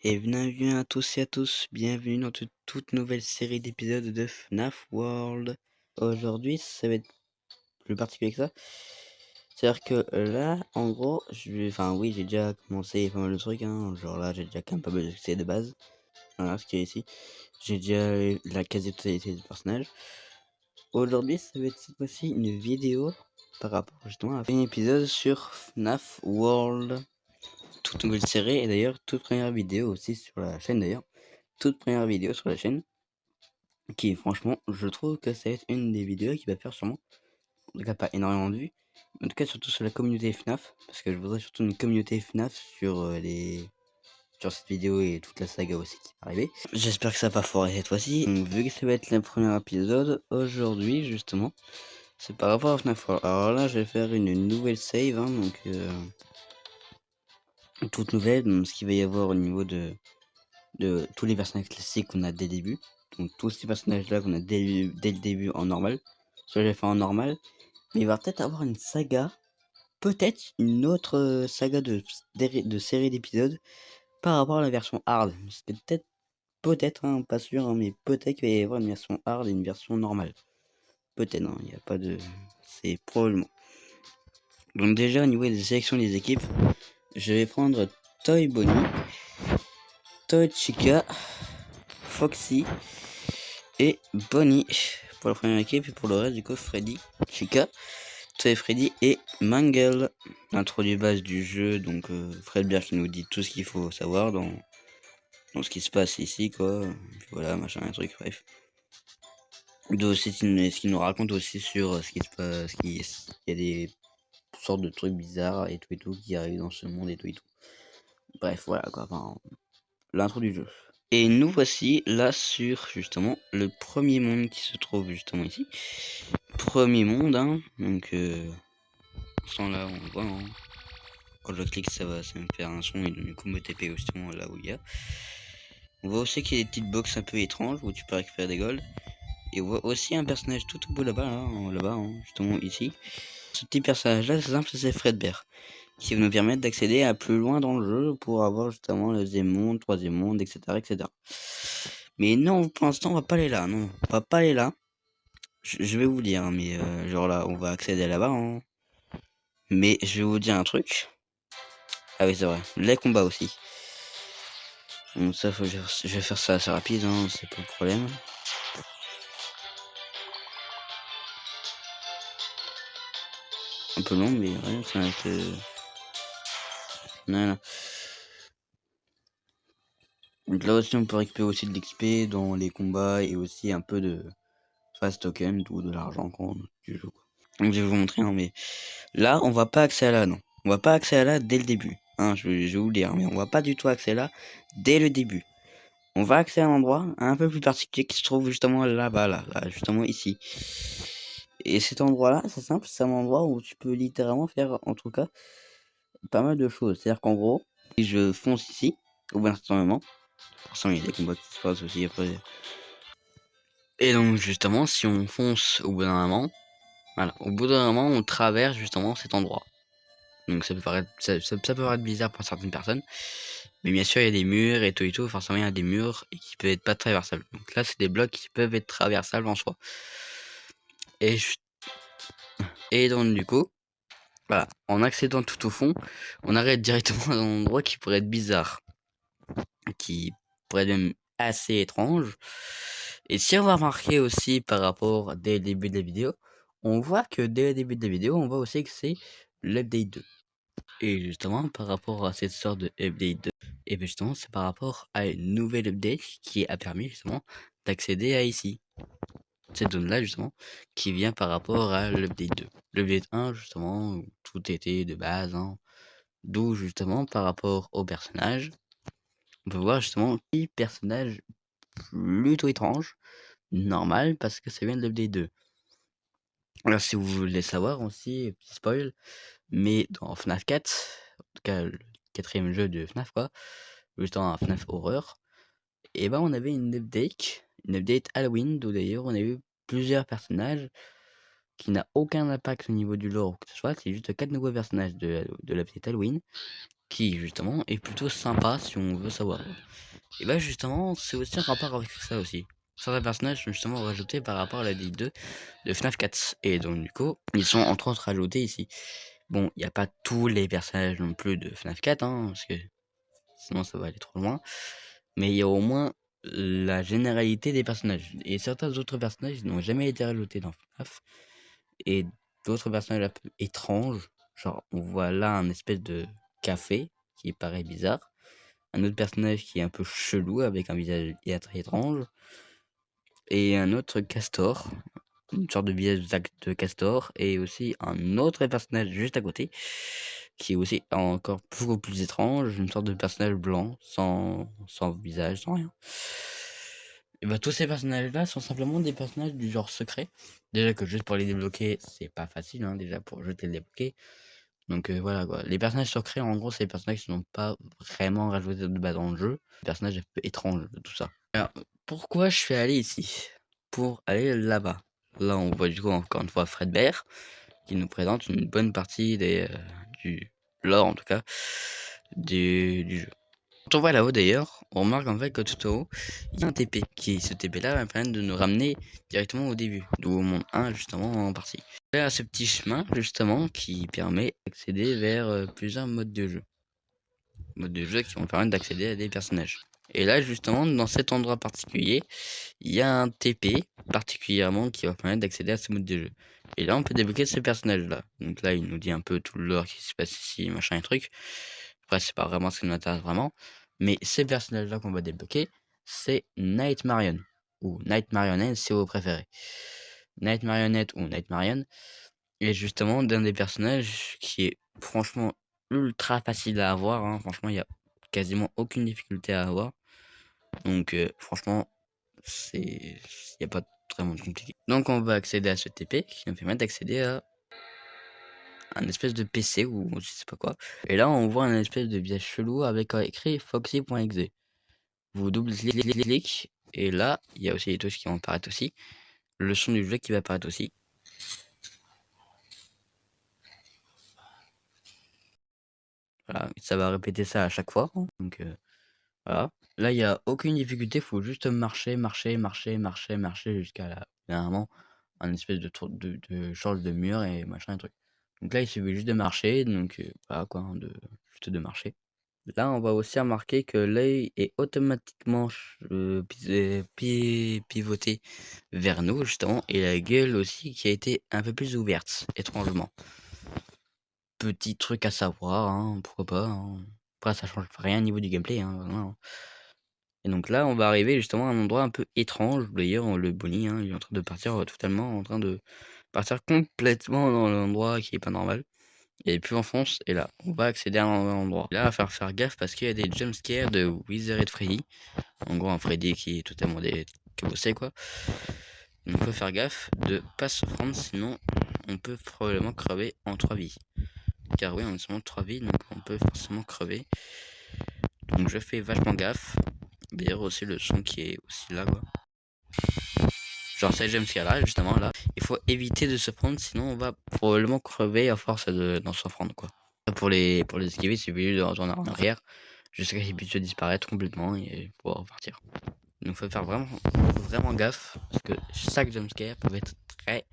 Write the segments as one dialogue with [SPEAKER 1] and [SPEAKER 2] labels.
[SPEAKER 1] Et bienvenue à tous et à tous, bienvenue dans toute nouvelle série d'épisodes de FNAF World. Aujourd'hui, ça va être plus particulier que ça. C'est-à-dire que là, en gros, enfin oui, j'ai déjà commencé pas mal de trucs, hein. Genre là, j'ai déjà quand même pas mal de succès de base. Voilà, ce qui est ici. J'ai déjà eu la quasi-totalité des personnages. Aujourd'hui, ça va être cette fois-ci une vidéo par rapport justement à un épisode sur FNAF World. Toute nouvelle série et d'ailleurs toute première vidéo aussi sur la chaîne d'ailleurs. Toute première vidéo sur la chaîne, qui franchement, je trouve que ça va être une des vidéos qui va faire sûrement, en tout cas pas énormément de vues, mais en tout cas surtout sur la communauté FNAF, parce que je voudrais surtout une communauté FNAF sur sur cette vidéo et toute la saga aussi qui va arriver. J'espère que ça va pas foirer cette fois-ci. Donc, vu que ça va être le premier épisode, aujourd'hui justement, c'est par rapport à FNAF World. Alors là, je vais faire une nouvelle save, hein, donc toute nouvelle, donc, ce qu'il va y avoir au niveau de tous les personnages classiques qu'on a dès le début. Donc tous ces personnages là qu'on a dès le début en normal. Soit j'ai fait en normal. Mais il va peut-être avoir une saga. Peut-être une autre saga de série d'épisodes par rapport à la version hard. C'était peut-être, hein, pas sûr, hein, mais peut-être qu'il va y avoir une version hard et une version normale. Peut-être, hein, il n'y a pas de. C'est probablement. Donc déjà au niveau des sélections des équipes, je vais prendre Toy Bonnie, Toy Chica, Foxy et Bonnie pour la première équipe, et pour le reste du coup Freddy, Chica, Toy Freddy et Mangle. L'intro du base du jeu, donc Fred Berg qui nous dit tout ce qu'il faut savoir dans ce qui se passe ici, quoi. Puis voilà, machin, un truc, bref. Aussi, ce qu'il nous raconte aussi sur ce qui se passe, il y a des sortes de trucs bizarres et tout qui arrivent dans ce monde et tout. Bref, voilà quoi, enfin, l'intro du jeu. Et nous voici là sur justement le premier monde qui se trouve justement ici. Premier monde, hein, donc sans là on voit, hein. Quand je clique ça va me faire un son et du coup me TP justement là où il y a. On voit aussi qu'il y a des petites box un peu étranges où tu peux récupérer des golds. Et on voit aussi un personnage tout au bout là-bas, là-bas, hein, justement ici. Ce petit personnage là c'est simple, c'est Fredbear, qui va nous permettre d'accéder à plus loin dans le jeu pour avoir justement le deuxième monde, troisième monde, etc., etc. Mais non, pour l'instant on va pas aller là, non, on va pas aller là. Je vais vous dire, hein, mais genre là on va accéder là-bas, hein. Mais je vais vous dire un truc. Ah oui c'est vrai, les combats aussi. Donc ça je vais faire ça assez rapide, hein, c'est pas le problème. Un peu long mais ouais, ça va être... Voilà. Donc là aussi on peut récupérer aussi de l'XP dans les combats et aussi un peu de fast token ou de l'argent quand tu joues, quoi. Donc je vais vous montrer, hein, mais là on va pas accéder à là, non. On va pas accéder à là dès le début. Hein, je vais vous le dire, mais on va pas du tout accéder là dès le début. On va accéder à un endroit un peu plus particulier qui se trouve justement là-bas, là, justement ici. Et cet endroit-là, c'est simple, c'est un endroit où tu peux littéralement faire, en tout cas, pas mal de choses. C'est-à-dire qu'en gros, si je fonce ici, au bout d'un certain moment, forcément il y a des combats qui se passent aussi après. Et donc justement, si on fonce au bout d'un moment, voilà, au bout d'un moment, on traverse justement cet endroit. Donc ça peut paraître, ça peut paraître bizarre pour certaines personnes, mais bien sûr il y a des murs et tout, forcément il y a des murs et qui peuvent être pas traversables. Donc là c'est des blocs qui peuvent être traversables en soi. Et, et donc du coup, voilà, en accédant tout au fond, on arrête directement à un endroit qui pourrait être bizarre, qui pourrait être même assez étrange. Et si on va remarquer aussi par rapport dès le début de la vidéo, on voit que dès le début de la vidéo, on voit aussi que c'est l'update 2. Et justement, par rapport à cette sorte de update 2, et bien justement, c'est par rapport à une nouvelle update qui a permis justement d'accéder à ici. Cette zone-là, justement, qui vient par rapport à l'update 2. L'update 1, justement, où tout était de base, hein, d'où justement, par rapport au personnage, on peut voir justement un personnage plutôt étrange, normal, parce que ça vient de l'update 2. Alors, si vous voulez savoir aussi, petit spoil, mais dans FNAF 4, en tout cas le quatrième jeu de FNAF, quoi, justement un FNAF Horreur, et ben on avait une update Halloween, d'où d'ailleurs on a eu plusieurs personnages qui n'a aucun impact au niveau du lore ou que ce soit, c'est juste 4 nouveaux personnages de l'update Halloween qui justement est plutôt sympa si on veut savoir. Et bah justement, c'est aussi un rapport avec ça aussi. Certains personnages sont justement rajoutés par rapport à la D2 de FNAF 4. Et donc du coup, ils sont entre autres rajoutés ici. Bon, il n'y a pas tous les personnages non plus de FNAF 4, hein, parce que sinon ça va aller trop loin. Mais il y a au moins la généralité des personnages. Et certains autres personnages n'ont jamais été rajoutés dans FNAF. Et d'autres personnages un peu étranges. Genre, on voit là un espèce de café qui paraît bizarre. Un autre personnage qui est un peu chelou avec un visage très étrange. Et un autre castor. Une sorte de visage de castor. Et aussi un autre personnage juste à côté. Qui est aussi encore beaucoup plus étrange. Une sorte de personnage blanc. Sans visage, sans rien. Et bah tous ces personnages-là sont simplement des personnages du genre secret. Déjà que juste pour les débloquer, c'est pas facile, hein, déjà pour juste les débloquer. Donc voilà quoi. Les personnages secrets, en gros, c'est les personnages qui n'ont pas vraiment rajouté de base dans le jeu. Les personnages un peu étranges de tout ça. Alors, pourquoi je suis allé ici? Pour aller là-bas. Là, on voit du coup encore une fois Fredbear, qui nous présente une bonne partie du lore, en tout cas, du jeu. Quand on voit là-haut d'ailleurs, on remarque en fait que tout au haut, il y a un TP, qui ce TP-là va permettre de nous ramener directement au début, d'où au monde 1 justement en partie. Il y a ce petit chemin justement qui permet d'accéder vers plusieurs modes de jeu. Modes de jeu qui vont permettre d'accéder à des personnages. Et là justement, dans cet endroit particulier, il y a un TP particulièrement qui va permettre d'accéder à ce mode de jeu. Et là, on peut débloquer ce personnage-là. Donc là, il nous dit un peu tout le lore qui se passe ici, machin et truc. Après, c'est pas vraiment ce qui nous intéresse vraiment. Mais ces personnages-là qu'on va débloquer, c'est Night Marion. Ou Night Marionette si vous préférez. Night Marionette ou Night Marion est justement d'un des personnages qui est franchement ultra facile à avoir, hein. Franchement, il n'y a quasiment aucune difficulté à avoir. Donc franchement, il n'y a pas vraiment de compliqué. Donc on va accéder à ce TP qui nous permet d'accéder à un espèce de PC ou je sais pas quoi. Et là on voit un espèce de visage chelou avec écrit foxy.exe. Vous double-cliquez et là il y a aussi les touches qui vont apparaître aussi. Le son du jeu qui va apparaître aussi. Voilà, ça va répéter ça à chaque fois. Donc voilà. Là il n'y a aucune difficulté, faut juste marcher jusqu'à là. Généralement un espèce de change de mur et machin et truc. Donc là il suffit juste de marcher, donc voilà quoi, hein, juste de marcher. Là, on va aussi remarquer que l'œil est automatiquement pivoté vers nous, justement, et la gueule aussi qui a été un peu plus ouverte, étrangement. Petit truc à savoir, hein, pourquoi pas. Hein. Après, ça change rien au niveau du gameplay. Hein, vraiment. Et donc là, on va arriver justement à un endroit un peu étrange. D'ailleurs, le Bonnie, hein, il est en train de partir totalement, en train de partir complètement dans l'endroit qui est pas normal. Et plus on fonce, et là, on va accéder à un endroit. Là, il va falloir faire gaffe parce qu'il y a des jumpscares de Wizard et de Freddy. En gros, un Freddy qui est totalement cabossé, quoi. Donc, il faut faire gaffe de pas se prendre, sinon on peut probablement crever en 3 vies. Car oui, on a seulement 3 vies, donc on peut forcément crever. Donc, je fais vachement gaffe. D'ailleurs, aussi le son qui est aussi là, quoi. Genre, ces jumpscares là, justement, là. Il faut éviter de se prendre, sinon on va probablement crever à force d'en se prendre, quoi. Pour les esquiver, c'est obligé de retourner en arrière jusqu'à ce qu'ils puissent disparaître complètement et pouvoir repartir. Donc faut faire vraiment gaffe parce que chaque jumpscare peut être très...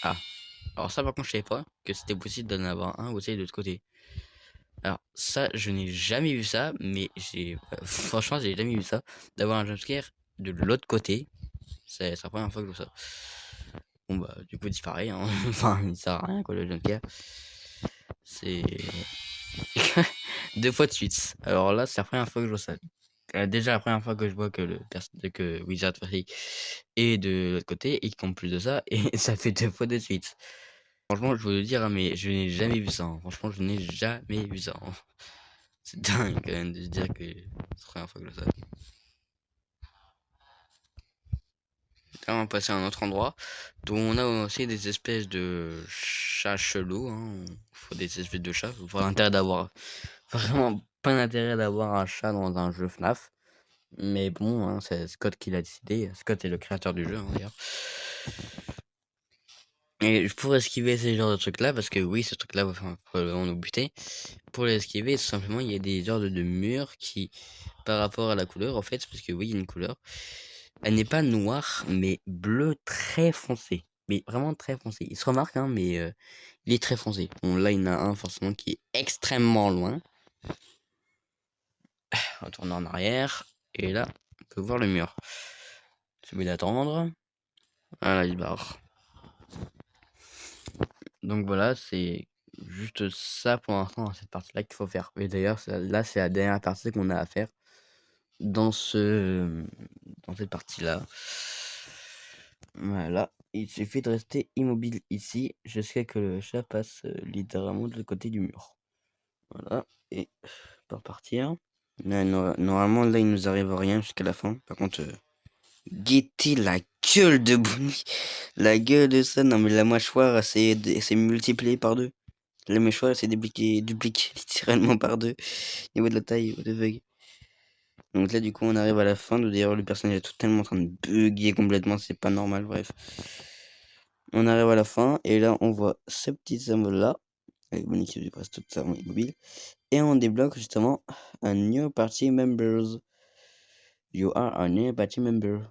[SPEAKER 1] Ah, alors ça par contre je savais pas que c'était possible d'en avoir un aussi de l'autre côté. Alors ça je n'ai jamais vu ça, mais franchement j'ai jamais vu ça, d'avoir un jumpscare de l'autre côté. C'est la première fois que je vois ça. Bon bah du coup il disparaît, hein. Enfin il sert à rien quoi le jumpscare. C'est... 2 fois de suite. Alors là, c'est la première fois que je vois ça. Déjà la première fois que je vois que Wizard Freddy est de l'autre côté et qu'en plus de ça, et ça fait 2 fois de suite. Franchement, je veux le dire, hein, mais je n'ai jamais vu ça. Hein. Franchement, je n'ai jamais vu ça. Hein. C'est dingue quand même de se dire que c'est la première fois que je vois ça. Là, on va passer à un autre endroit où on a aussi des espèces de chats chelous. Hein. Il faut des espèces de chats. Il faut l'intérêt d'avoir vraiment pas d'intérêt d'avoir un chat dans un jeu FNAF. Mais bon, hein, c'est Scott qui l'a décidé. Scott est le créateur du jeu, hein, d'ailleurs. Et pour esquiver ces genres de trucs-là, parce que oui, ce truc-là va probablement nous buter, pour l'esquiver, tout simplement, il y a des genres de murs qui, par rapport à la couleur, en fait, parce que oui, il y a une couleur, elle n'est pas noire, mais bleu très foncé. Mais vraiment très foncé. Il se remarque, hein, mais il est très foncé. Bon, là, il y en a un forcément qui est extrêmement loin. Retourne en arrière. Et là, on peut voir le mur. Celui d'attendre. Voilà, il barre. Donc voilà, c'est juste ça pour l'instant dans cette partie-là qu'il faut faire. Et d'ailleurs, là, c'est la dernière partie qu'on a à faire dans dans cette partie-là. Voilà, il suffit de rester immobile ici jusqu'à que le chat passe littéralement de l'autre côté du mur. Voilà, et pour partir. Là, normalement, là, il nous arrive rien jusqu'à la fin. Par contre, guettez la gueule de Bonnie. La gueule de ça, non mais la mâchoire, c'est multiplié par deux. La mâchoire, c'est dupliqué littéralement par deux. Au niveau de la taille de Vug. Donc là, du coup, on arrive à la fin. D'ailleurs, le personnage est totalement en train de bugger complètement. C'est pas normal, bref. On arrive à la fin. Et là, on voit ce petit symbole-là. Avec Bonnie qui passe toute sa immobile. Et on débloque justement un New Party Members. You are a new party member.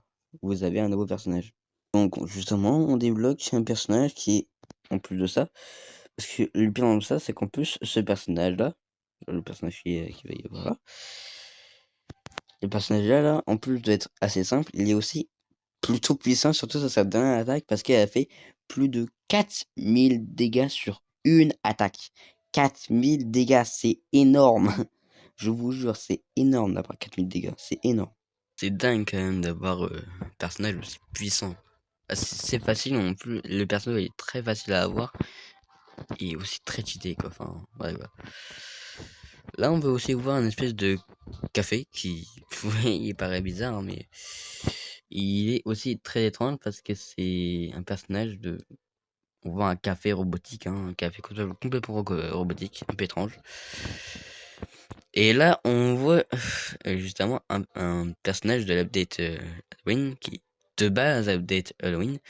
[SPEAKER 1] Vous avez un nouveau personnage. Donc, justement, on débloque un personnage qui, en plus de ça, parce que le pire dans ça, c'est qu'en plus, ce personnage-là, le personnage qui va y avoir là, le personnage-là, là, en plus d'être assez simple, il est aussi plutôt puissant, surtout sur sa dernière attaque, parce qu'elle a fait plus de 4000 dégâts sur une attaque. 4000 dégâts, c'est énorme. Je vous jure, c'est énorme d'avoir 4000 dégâts, c'est énorme. C'est dingue quand même d'avoir un personnage aussi puissant. C'est facile non plus, le personnage est très facile à avoir et aussi très cheaté quoi. Enfin, ouais, ouais. Là, on peut aussi voir une espèce de café qui, il paraît bizarre, hein, mais il est aussi très étrange parce que c'est un personnage de. On voit un café robotique, hein, un café complètement robotique, un peu étrange. Et là, on voit justement un personnage de l'update Halloween qui, de base, update Halloween,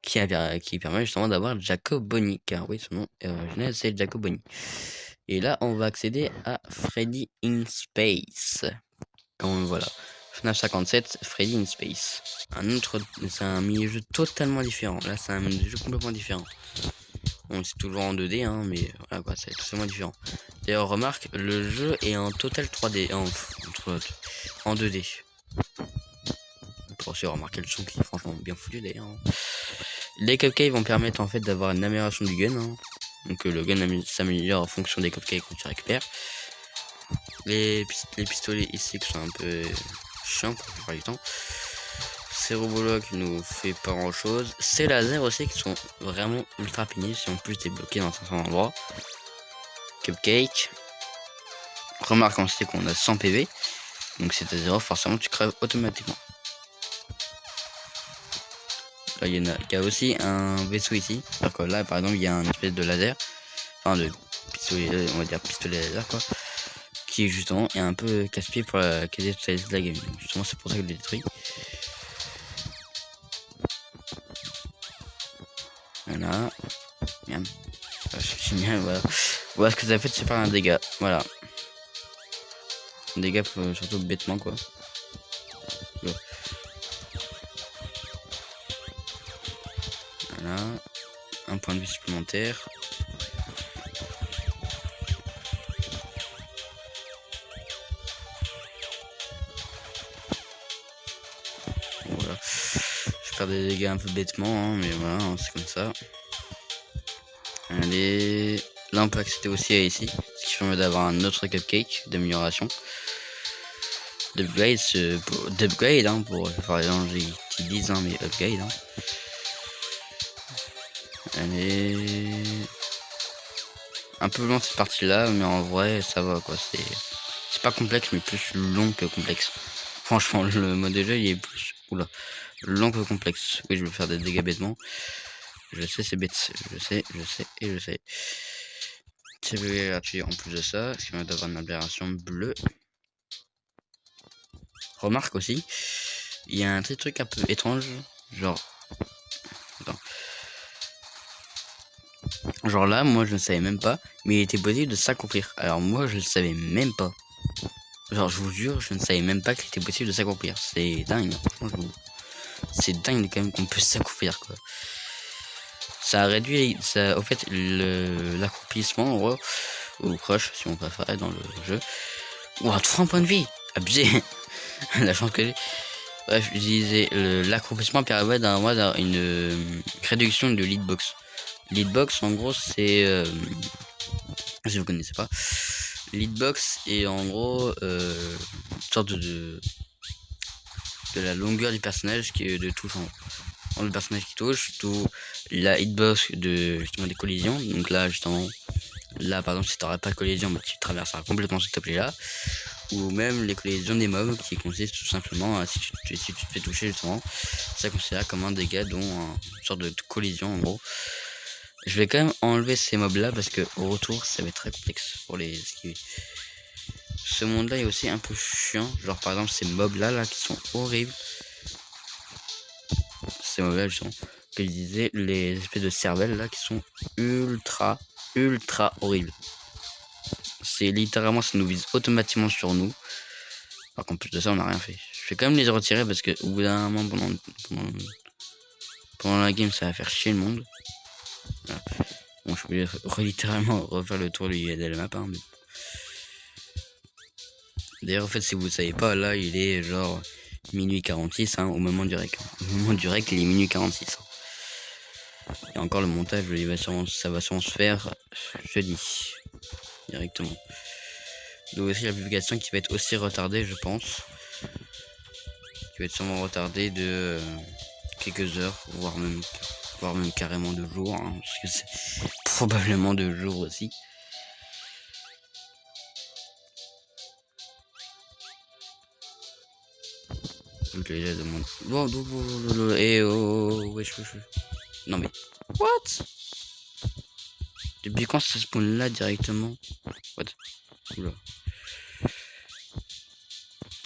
[SPEAKER 1] qui permet justement d'avoir Jacob Bonnie, car oui, son nom original c'est Jacob Bonnie. Et là, on va accéder à Freddy in Space. Donc voilà, FNAF 57, Freddy in Space. C'est un mini-jeu totalement différent. Là, c'est un mini-jeu complètement différent. Bon, c'est toujours en 2D, hein, mais voilà quoi, c'est totalement différent. D'ailleurs, remarque, le jeu est en total 3D, en 2D. On peut aussi remarquer le son qui est franchement bien foutu d'ailleurs. Les cupcakes vont permettre en fait d'avoir une amélioration du gun. Hein. Donc le gun s'améliore en fonction des cupcakes que tu récupères. Les pistolets ici qui sont un peu chiants pour la plupart du temps. Ces robots-là qui nous fait pas grand chose. Ces lasers aussi qui sont vraiment ultra pénibles si en plus t'es bloqué dans certains endroits. Cupcake. Remarque aussi qu'on a 100 PV. Donc c'est à 0, forcément tu crèves automatiquement. Là il y a aussi un vaisseau ici. Alors que là par exemple il y a un espèce de laser. Enfin de pistolet, on va dire pistolet laser quoi. Qui justement est un peu casse-pied pour la quasi-totalité de la game. Justement c'est pour ça que je l'ai détruit. Voilà. Bien. C'est génial, voilà. Voilà ce que ça fait de se faire un dégât. Voilà. Un dégât surtout bêtement quoi. Voilà. Voilà. Un point de vue supplémentaire. Voilà. Je vais faire des dégâts un peu bêtement, hein, mais voilà, hein, c'est comme ça. Allez. Là on peut accéder aussi à ici. Ce qui permet d'avoir un autre cupcake d'amélioration. D'upgrade, hein, pour par exemple qui disent hein, mais upgrade. Hein. Allez. Un peu long cette partie là, mais en vrai ça va quoi. C'est pas complexe mais plus long que complexe. Franchement le mode de jeu il est plus long que complexe. Oui je veux faire des dégâts bêtement. Je sais c'est bête. Je sais et je sais. TV gratuit en plus de ça, ce qui va d'avoir une aberration bleue. Remarque aussi, il y a un petit truc un peu étrange, genre. Attends. Genre là, moi je ne savais même pas, mais il était possible de s'accomplir. Alors moi je ne savais même pas. Genre je vous jure, je ne savais même pas qu'il était possible de s'accomplir. C'est dingue, franchement. C'est dingue quand même qu'on peut s'accomplir quoi. Ça a réduit, ça, au fait, l'accomplissement, en gros, ou crush si on préfère dans le jeu. Ouah, 3 points de vie, abusé. La chance que j'ai. Bref, je disais, l'accomplissement permet d'avoir une réduction de leadbox. Leadbox, en gros, c'est... si vous connaissez pas, leadbox est en gros une sorte de la longueur du personnage qui est de touche en gros. Le personnage qui touche, tout la hitbox de justement des collisions. Donc là, justement, là par exemple, si t'aurais pas de collision, bah, tu traverseras complètement cette appli là. Ou même les collisions des mobs qui consistent tout simplement à si tu te fais toucher justement, ça considère comme un dégât dont une sorte de collision en gros. Je vais quand même enlever ces mobs là parce que au retour ça va être très complexe pour les esquiver. Ce monde là est aussi un peu chiant, genre par exemple ces mobs là qui sont horribles. Ces mobs là justement que je disais, les espèces de cervelles là qui sont ultra horribles. C'est littéralement, ça nous vise automatiquement sur nous. Par contre, plus de ça, on n'a rien fait. Je vais quand même les retirer parce que au bout d'un moment, pendant la game, ça va faire chier le monde. Voilà. Bon, je peux littéralement refaire le tour de la map. Hein, mais... D'ailleurs, en fait, si vous savez pas, là, il est genre minuit 46 hein, au moment du rec. Au moment du rec, il est minuit 46. Hein. Et encore le montage, ça va sûrement se faire jeudi. Directement. Donc aussi la publication qui va être aussi retardée, je pense. Qui va être sûrement retardée de quelques heures, voire même carrément 2 jours. Hein, parce que c'est probablement 2 jours aussi. Donc déjà demande. Et oh, wesh. Non mais. What? Depuis quand ça spawn là directement? What? Oula.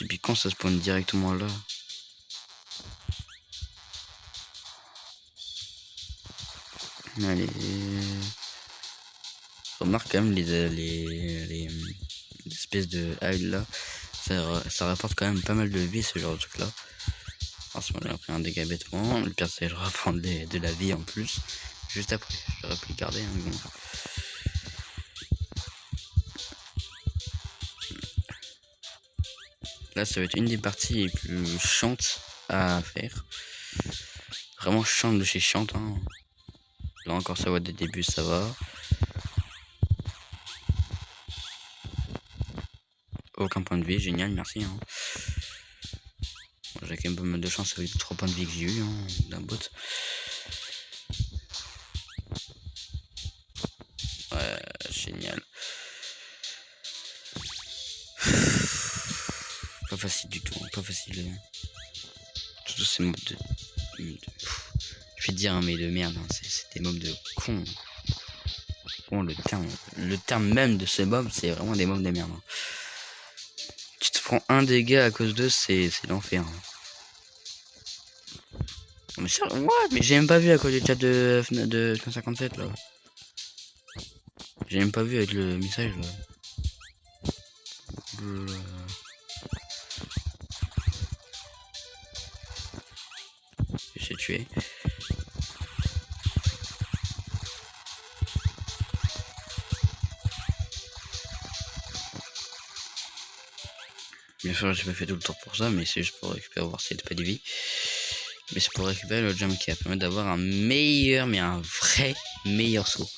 [SPEAKER 1] Depuis quand ça spawn directement là? Allez. Remarque quand même les espèces de hide là. Ça rapporte quand même pas mal de vie ce genre de truc là. En ce moment j'ai pris un dégât bêtement. Le pire c'est que je reprends de la vie en plus. Juste après. J'aurais pu le garder hein, mais bon. Là ça va être une des parties les plus chiantes à faire. Vraiment chiante de chez chiante hein. Là encore ça va dès le début ça va. Aucun point de vie, génial, merci hein. J'ai quand même pas mal de chance avec les 3 points de vie que j'ai eu hein, d'un bot. Ouais, génial. Pas facile du tout, pas facile. Surtout ces mobs je vais dire, hein, mais de merde, hein, c'est des mobs de con. Bon, le terme même de ces mobs, c'est vraiment des mobs de merde. Hein. Tu te prends un dégât à cause d'eux, c'est l'enfer. Hein. Mais ça, ouais, mais j'ai même pas vu à cause du chat de 57 là. J'ai même pas vu avec le message là. Je suis tué. Bien sûr, j'ai pas fait tout le tour pour ça, mais c'est juste pour récupérer, voir s'il n'y a pas de vie. Mais c'est pour récupérer le jump qui permet d'avoir un meilleur, mais un vrai meilleur saut.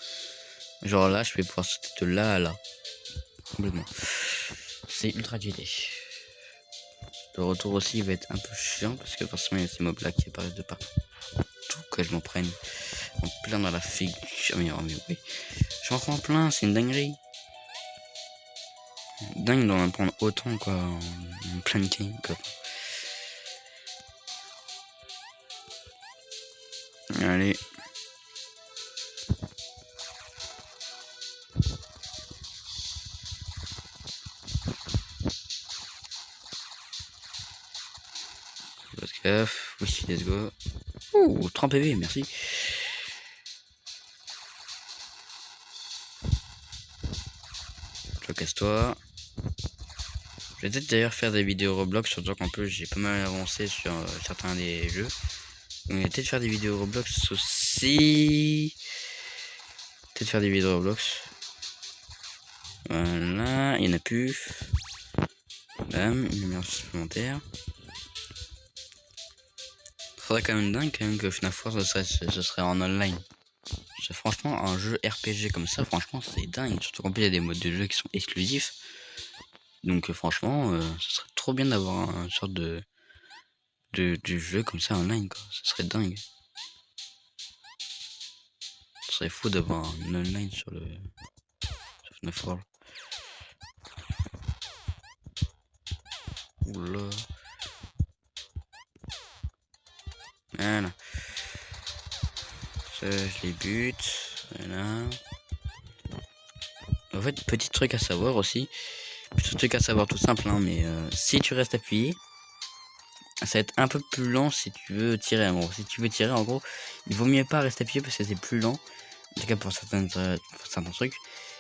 [SPEAKER 1] Genre là, je vais pouvoir sauter de là à là. Complètement. C'est ultra cheaté. Le retour aussi va être un peu chiant parce que forcément il y a ces mobs là qui apparaissent de partout. Que je m'en prenne en plein dans la figure. Mais oui. Je m'en prends en plein, c'est une dinguerie. Dingue d'en prendre autant quoi en plein game quoi. Allez. Oui, let's go. Ouh, 30 PV, merci. Toi, casse-toi. Je vais peut-être d'ailleurs faire des vidéos Roblox, surtout qu'en plus j'ai pas mal avancé sur certains des jeux. Donc je vais peut-être faire des vidéos Roblox aussi. Peut-être faire des vidéos Roblox. Voilà, il y en a plus. Bam, une lumière supplémentaire. Faudrait quand même dingue quand même que FNAF 4 ce serait en online. Franchement, un jeu RPG comme ça, franchement, c'est dingue. Surtout qu'en plus, il y a des modes de jeu qui sont exclusifs. Donc, franchement, ce serait trop bien d'avoir une sorte de jeu comme ça online, quoi. Ce serait dingue. Ce serait fou d'avoir un online sur FNAF World. Oula. Voilà. Ça, je les bute. Voilà. En fait, petit truc à savoir aussi. Petit truc à savoir tout simple, hein, mais si tu restes appuyé, ça va être un peu plus lent si tu veux tirer. En gros, si tu veux tirer, en gros, il vaut mieux pas rester appuyé parce que c'est plus lent. En tout cas pour certains trucs.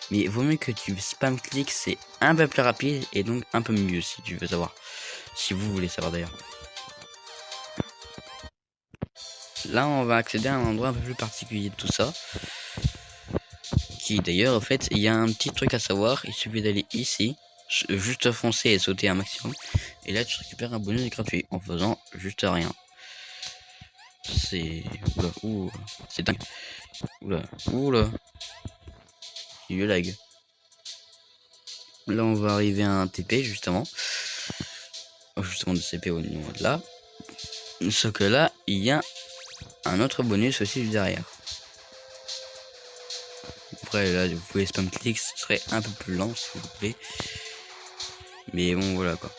[SPEAKER 1] Mais il vaut mieux que tu spam click, c'est un peu plus rapide et donc un peu mieux si tu veux savoir. Si vous voulez savoir d'ailleurs. Là, on va accéder à un endroit un peu plus particulier de tout ça. Qui d'ailleurs, en fait, il y a un petit truc à savoir. Il suffit d'aller ici, juste foncer et sauter un maximum. Et là, tu récupères un bonus gratuit en faisant juste rien. C'est... Oula, ouh, c'est dingue. Oula, oula. Il y a eu lag. Là, on va arriver à un TP, justement. Justement, de CP au niveau de là. Sauf que là, il y a un autre bonus aussi derrière. Après, là, vous pouvez spam click, ce serait un peu plus lent, s'il vous plaît. Mais bon, voilà, quoi.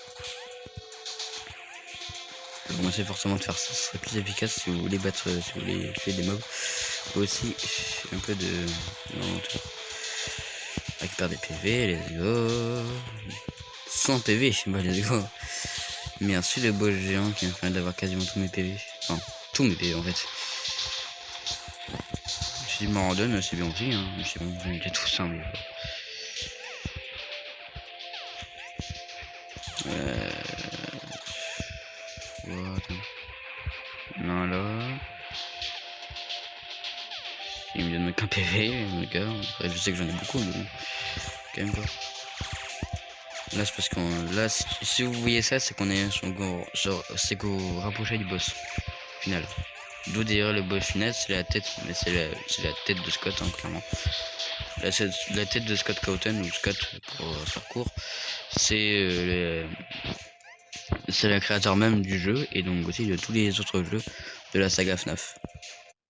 [SPEAKER 1] Bon, c'est forcément de faire ça, ce serait plus efficace si vous voulez battre, si vous voulez tuer des mobs. Aussi, un peu de... Non, récupère des PV, let's go. 100 PV, bah let's go. Merci le boss géant qui me permet d'avoir quasiment tous mes PV. Enfin, tous mes PV en fait. S'il m'en redonne, c'est bien aussi, hein. C'est bon, j'ai tout ça, mais... Non, là... Il me donne qu'un PV, le gars. Après, je sais que j'en ai beaucoup, mais bon. Quand même, quoi. Là, c'est parce qu'on... Là, si vous voyez ça, c'est qu'on est sur... C'est qu'au rapproché du boss final. D'où d'ailleurs le boss final, c'est la tête, mais c'est la tête de Scott, hein, clairement. La tête de Scott Cawthon, ou Scott pour faire court, c'est le créateur même du jeu, et donc aussi de tous les autres jeux de la saga FNAF.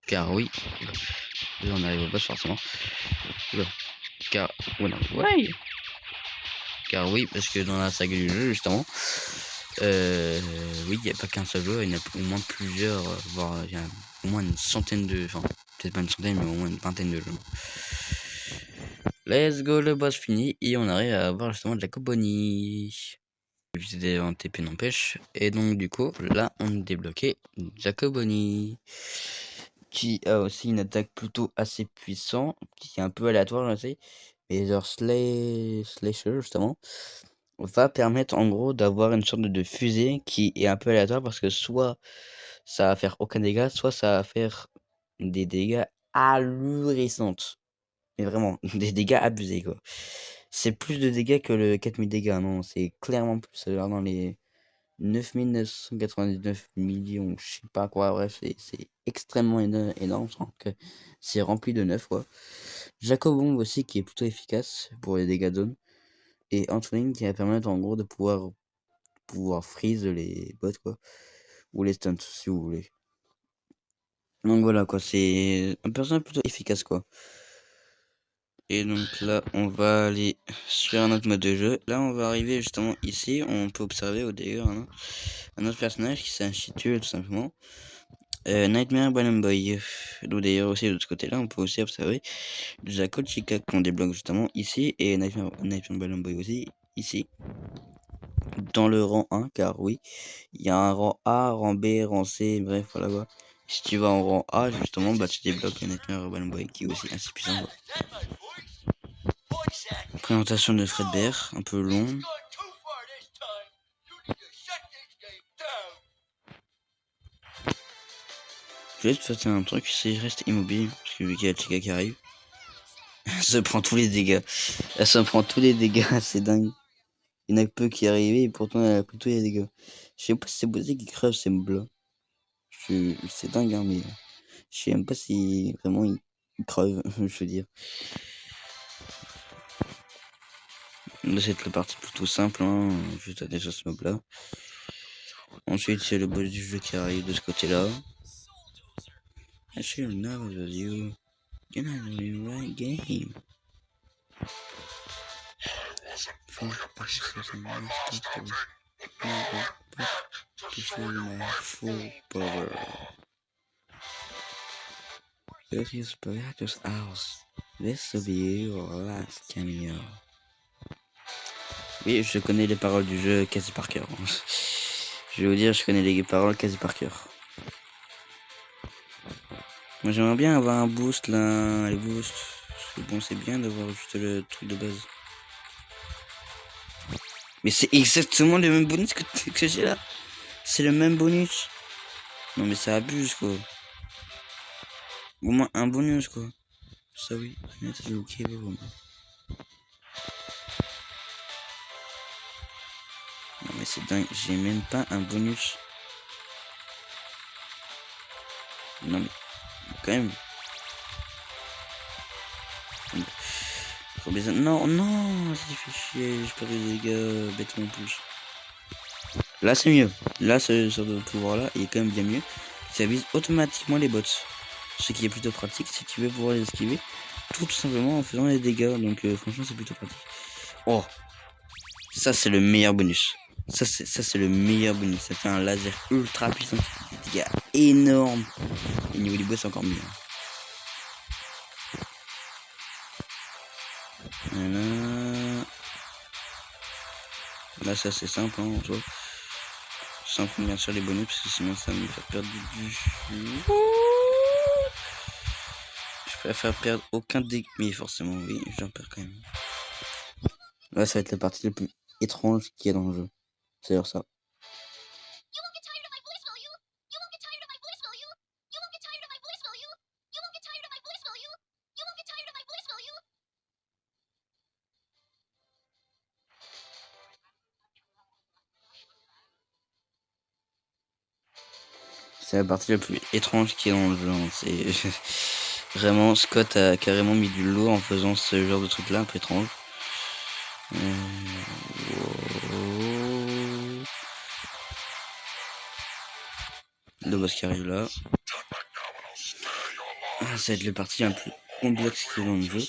[SPEAKER 1] Car oui, là on arrive au boss forcément. Oula. Car, voilà, ouais. Car oui, parce que dans la saga du jeu, justement, oui, il n'y a pas qu'un seul jeu, il y en a au moins plusieurs, voire il y a au moins une centaine de... Enfin, peut-être pas une centaine, mais au moins une vingtaine de jeux. Let's go, le boss fini, et on arrive à avoir justement de la Cobonie. Éviter un TP n'empêche, et donc du coup, là, on a débloqué Jacoboni, qui a aussi une attaque plutôt assez puissante, qui est un peu aléatoire, je sais, mais leur Slasher, justement, va permettre en gros d'avoir une sorte de fusée qui est un peu aléatoire parce que soit ça va faire aucun dégât, soit ça va faire des dégâts ahurissants. Mais vraiment, des dégâts abusés quoi. C'est plus de dégâts que le 4000 dégâts, non, c'est clairement plus, alors dans les 9999 millions, je sais pas quoi, bref, c'est extrêmement énorme, c'est rempli de 9 quoi. Jacobomb aussi qui est plutôt efficace pour les dégâts de zone. Et Antwing qui va permettre en gros de pouvoir freeze les bots quoi. Ou les stunts si vous voulez. Donc voilà quoi, c'est un personnage plutôt efficace quoi. Et donc là on va aller sur un autre mode de jeu. Là on va arriver justement ici, on peut observer au début un autre personnage qui s'intitule tout simplement Nightmare Balloon Boy. Donc d'ailleurs aussi de ce côté là on peut aussi observer Jaco Chica qu'on débloque justement ici et Nightmare Balloon Boy aussi ici. Dans le rang 1 car oui, il y a un rang A, rang B, rang C, bref voilà quoi. Si tu vas en rang A justement bah tu débloques le Nightmare Balloon Boy qui est aussi assez puissant quoi. Présentation de Fredbear, un peu long. Je vais te faire un truc, c'est je reste immobile, parce que vu qu'il y a le Chica qui arrive. Elle se prend tous les dégâts. Elle se prend tous les dégâts, c'est dingue. Il y en a que peu qui est arrivé et pourtant elle a pris tous les dégâts. Je sais pas si c'est Bosé qui crève ces mobs-là. C'est dingue, hein, mais je sais même pas si vraiment il crève, je veux dire. Là, c'est la partie plutôt simple, hein, juste à déjà ce mob-là. Ensuite, c'est le boss du jeu qui arrive de ce côté-là. I should never lose you. You're not doing the right game. Full power. This is Pilatus House. This will be your last cameo. Oui, je connais les paroles du jeu quasi par cœur. Je vais vous dire, je connais les paroles quasi par cœur. Moi, j'aimerais bien avoir un boost là, les boosts. Bon, c'est bien d'avoir juste le truc de base. Mais c'est exactement le même bonus que j'ai là. C'est le même bonus. Non, mais ça abuse quoi. Au moins un bonus quoi. Ça oui. Ok, bon. Non, mais c'est dingue. J'ai même pas un bonus. Non, mais quand même. Non, non, ça fait chier. J'ai perdu des dégâts bêtement plus. Là, c'est mieux. Là, ce genre de pouvoir-là est quand même bien mieux. Ça vise automatiquement les bots. Ce qui est plutôt pratique si tu veux pouvoir les esquiver. Tout simplement en faisant les dégâts. Donc, franchement, c'est plutôt pratique. Oh, ça, c'est le meilleur bonus. Ça, c'est le meilleur bonus. Ça fait un laser ultra puissant. Des dégâts énormes. Et au niveau du boss, c'est encore mieux. Voilà. Là, ça, c'est simple, hein, en soi. Sans bien sûr les bonus parce que sinon ça va me faire perdre du je préfère perdre aucun dégât. Mais forcément oui, j'en perds quand même. Là ça va être la partie la plus étrange qu'il y a dans le jeu. C'est d'ailleurs ça. C'est la partie la plus étrange qui est dans le jeu. Hein. C'est vraiment Scott a carrément mis du lourd en faisant ce genre de truc là un peu étrange. Le boss qui arrive là. Ça va être le parti un peu complexe qui est dans le jeu.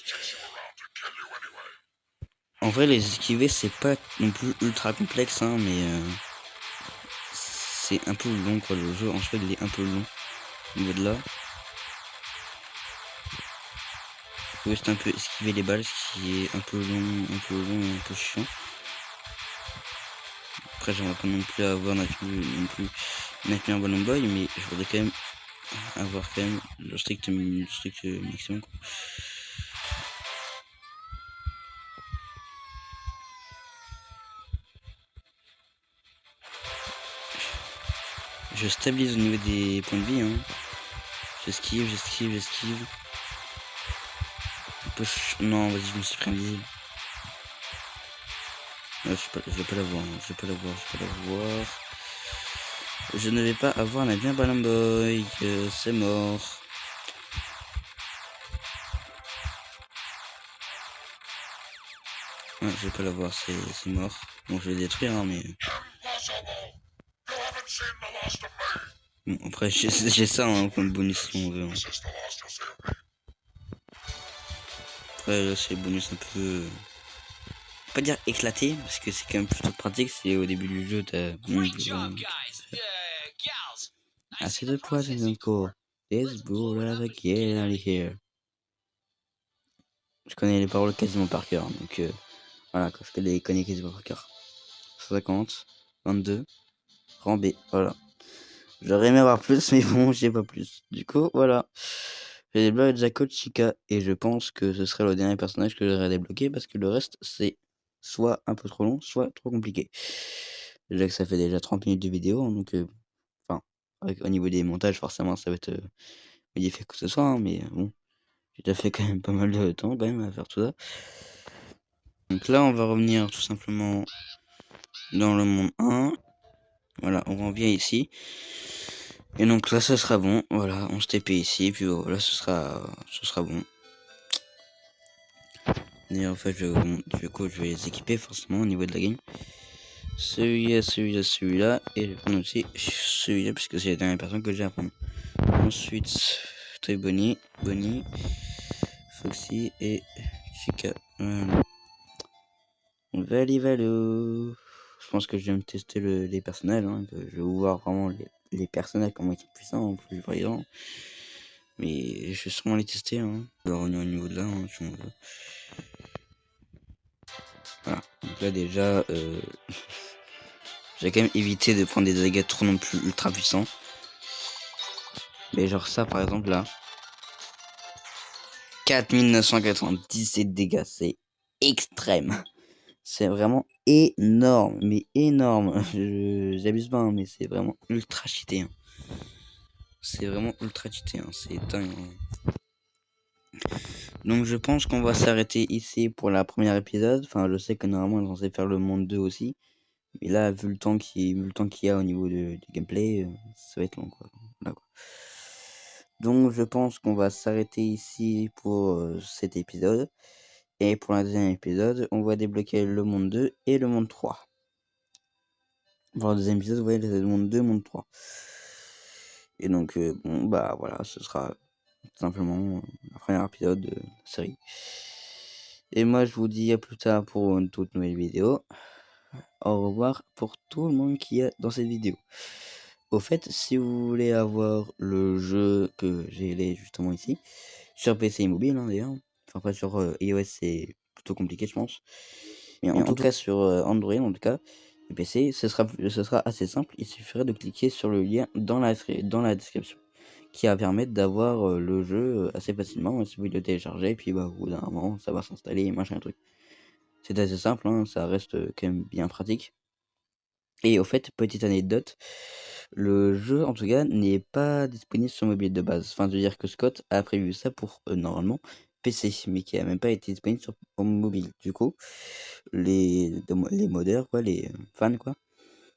[SPEAKER 1] En vrai les esquiver c'est pas non plus ultra complexe hein, mais c'est un peu long quoi, le jeu en fait il est un peu long au niveau de là. Faut juste un peu esquiver les balles, ce qui est un peu long et un peu chiant. Après j'aimerais pas non plus avoir non plus un ballon boy, mais je voudrais quand même avoir quand même le strict maximum quoi. Je stabilise au niveau des points de vie hein. J'esquive. Non vas-y je me suis pris invisible. Je vais pas l'avoir, Je ne vais pas avoir la bien ballon boy, c'est mort. Ouais, je vais pas l'avoir, c'est mort. Bon, je vais le détruire, hein, mais... Bon, après, j'ai ça hein, comme bonus si on veut. Hein. Après, là, c'est le bonus un peu... Pas dire éclaté, parce que c'est quand même plutôt pratique, c'est au début du jeu, t'as... Assez de poison encore. This bull have get out of here. Je connais les paroles quasiment par cœur, donc voilà, je connais quasiment par cœur. 150, 22, rang B, voilà. J'aurais aimé avoir plus, mais bon, j'ai pas plus. Du coup, voilà. J'ai débloqué Zako Chica et je pense que ce serait le dernier personnage que j'aurais débloqué parce que le reste c'est soit un peu trop long, soit trop compliqué. Déjà que ça fait déjà 30 minutes de vidéo, hein, donc enfin, au niveau des montages, forcément ça va être modifié que ce soit, hein, mais bon, j'ai déjà fait quand même pas mal de temps quand même à faire tout ça. Donc là on va revenir tout simplement dans le monde 1. Voilà, on revient ici. Et donc là, ça sera bon. Voilà, on se TP ici. Puis voilà, ce sera bon. D'ailleurs, en fait, du coup, je vais les équiper forcément au niveau de la game. Celui-là, celui-là, celui-là. Et je vais prendre aussi celui-là, puisque c'est la dernière personne que j'ai à prendre. Ensuite, Toy Bonnie, Foxy et Chica. Valou. Je pense que je vais me tester les personnages. Hein. Je vais voir vraiment les personnages, comment ils sont puissants, plus voyants. Mais je vais sûrement les tester. Hein. On va revenir au niveau de là. Hein, si on veut. Voilà. Donc là, déjà, j'ai quand même évité de prendre des dégâts trop non plus ultra puissants. Mais genre ça, par exemple, là. 4997 dégâts. C'est extrême. C'est vraiment énorme. Mais énorme. J'abuse pas, hein, mais c'est vraiment ultra cheaté. Hein. C'est vraiment ultra cheaté. Hein. C'est dingue. Hein. Donc je pense qu'on va s'arrêter ici pour la première épisode. Enfin, je sais que normalement on est censé faire le monde 2 aussi. Mais là, vu le temps qu'il y a au niveau du gameplay, ça va être long quoi. Voilà, quoi. Donc je pense qu'on va s'arrêter ici pour cet épisode. Et pour le deuxième épisode, on va débloquer le monde 2 et le monde 3. Pour le deuxième épisode, vous voyez le monde 2, monde 3. Et donc, bon, bah voilà, ce sera tout simplement le premier épisode de la série. Et moi, je vous dis à plus tard pour une toute nouvelle vidéo. Au revoir pour tout le monde qui est dans cette vidéo. Au fait, si vous voulez avoir le jeu que j'ai justement ici, sur PC et mobile, hein, d'ailleurs. Enfin, pas sur iOS, c'est plutôt compliqué, je pense. Mais en tout cas, sur Android, en tout cas, et PC, ce sera assez simple. Il suffirait de cliquer sur le lien dans la description qui va permettre d'avoir le jeu assez facilement si vous le téléchargez. Et puis, bah, au bout d'un moment, ça va s'installer, machin, truc. C'est assez simple, hein, ça reste quand même bien pratique. Et au fait, petite anecdote, le jeu en tout cas n'est pas disponible sur mobile de base. Enfin, de dire que Scott a prévu ça pour normalement PC, mais qui a même pas été disponible pour mobile. Du coup, les modeurs, quoi, les fans, quoi,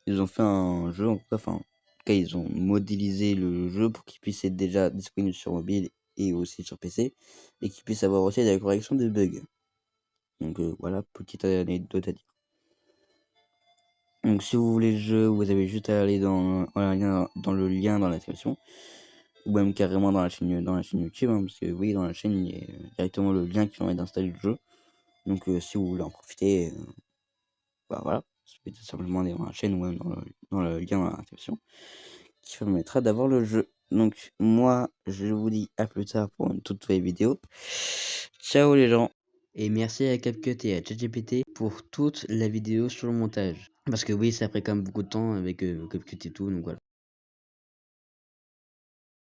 [SPEAKER 1] ils ont fait un jeu, en tout cas, enfin, en tout cas, ils ont modélisé le jeu pour qu'il puisse être déjà disponible sur mobile et aussi sur PC, et qu'il puisse avoir aussi la correction des bugs. Donc voilà, petite anecdote à dire. Donc si vous voulez le jeu, vous avez juste à aller dans le lien dans la description. Ou même carrément dans la chaîne YouTube. Hein, parce que oui, dans la chaîne, il y a directement le lien qui permet d'installer le jeu. Donc si vous voulez en profiter, bah voilà. Je vais tout simplement aller dans la chaîne ou même dans le lien dans la description. Qui permettra d'avoir le jeu. Donc moi, je vous dis à plus tard pour une toute nouvelle vidéo. Ciao les gens. Et merci à CapCut et à ChatGPT pour toute la vidéo sur le montage. Parce que oui, ça a pris quand même beaucoup de temps avec CapCut et tout, donc voilà.